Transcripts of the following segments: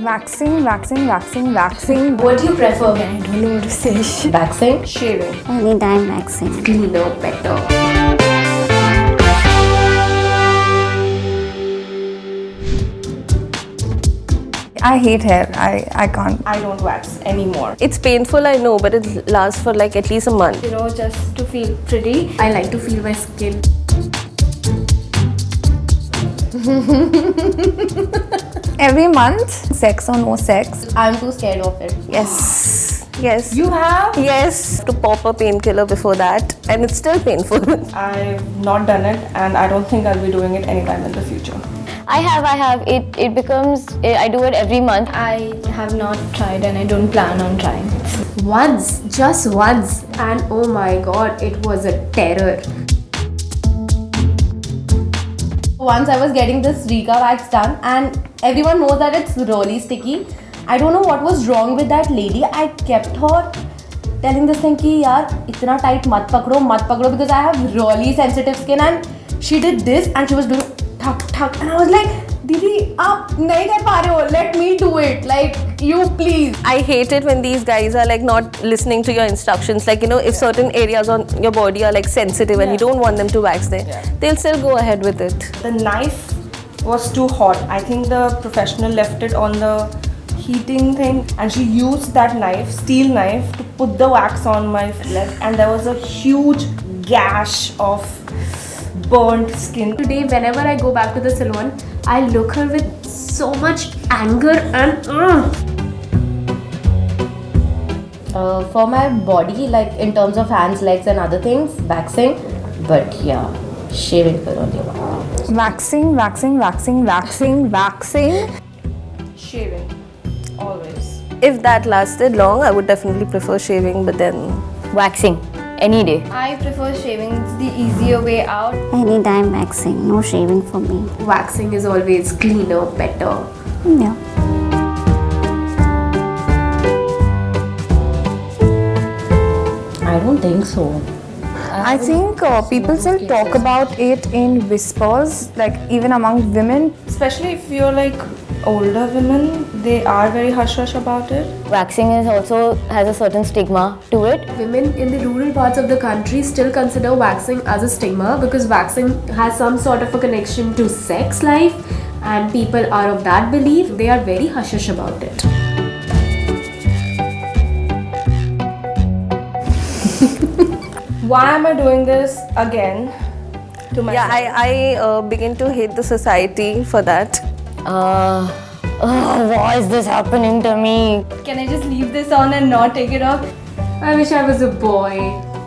Waxing. What do you prefer? I don't know what to say. Waxing? Shaving. Anytime waxing. Cleaner, better. I hate hair. I can't. I don't wax anymore. It's painful, I know, but it lasts for like at least a month. You know, just to feel pretty. I like to feel my skin. Every month, sex or no sex. I'm too scared of it. Yes. You have? Yes. To pop a painkiller before that, and it's still painful. I've not done it, and I don't think I'll be doing it anytime in the future. I have. It becomes, I do it every month. I have not tried and I don't plan on trying. Once, just once, and oh my god, it was a terror. Once I was getting this Rika wax done, and everyone knows that it's really sticky. I don't know what was wrong with that lady. I kept her telling this thing ki yaar itna tight mat pakdo because I have really sensitive skin, and she did this and she was doing thak and I was like, Didi, aap nahi kar pa rahe ho, let me do it, like you please. I hate it when these guys are like not listening to your instructions. Like, you know, if certain areas on your body are like sensitive and you don't want them to wax there, they'll still go ahead with it. The knife was too hot. I think the professional left it on the heating thing, and she used that knife, steel knife, to put the wax on my leg, and there was a huge gash of burnt skin. Today, whenever I go back to the salon, I look her with so much anger and for my body, like in terms of hands, legs and other things, waxing, but yeah, shaving for only one. Waxing. Shaving, always. If that lasted long, I would definitely prefer shaving, but then Waxing. Any day. I prefer shaving, it's the easier way out. Anytime waxing. No shaving for me. Waxing is always cleaner, better. Yeah. I don't think so. I think people still talk about it in whispers, like even among women. Especially if you're like older women, they are very hush-hush about it. Waxing is also has a certain stigma to it. Women in the rural parts of the country still consider waxing as a stigma because waxing has some sort of a connection to sex life, and people are of that belief. They are very hush-hush about it. Why am I doing this again to myself? yeah, I begin to hate the society for that. Why is this happening to me? Can I just leave this on and not take it off? I wish I was a boy.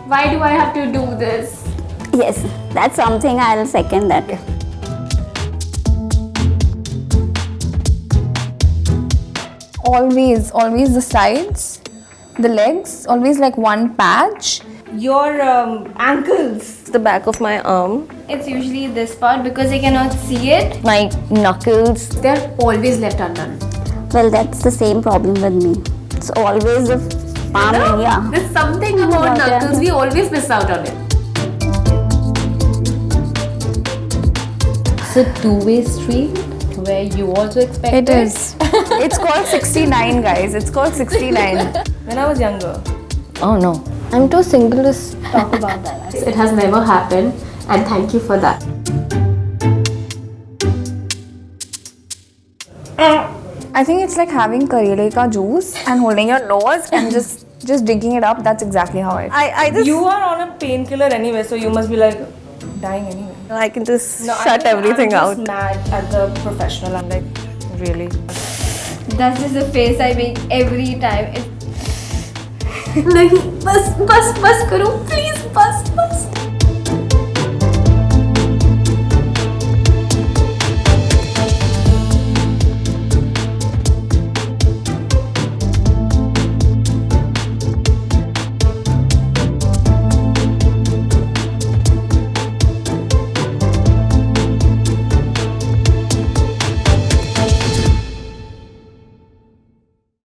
Why do I have to do this? Yes, that's something I'll second that. Always the sides, the legs, always like one patch. Your ankles. The back of my arm. It's usually this part because I cannot see it. My knuckles. They're always left undone. Well, that's the same problem with me. It's always the palm area. There's something about Yeah. knuckles, we always miss out on it. It's a two-way street where you also expect It is. It's called 69, guys. It's called 69. When I was younger, Oh no. I'm too single to Talk about that. it has never happened, and thank you for that. I think it's like having karele ka juice and holding your nose and just drinking it up. That's exactly how I feel. I just You are on a painkiller anyway, so you must be like dying anyway. I can just shut everything I'm out. just mad at the professional. I'm like, really? That's just the face I make every time. नहीं बस करो please बस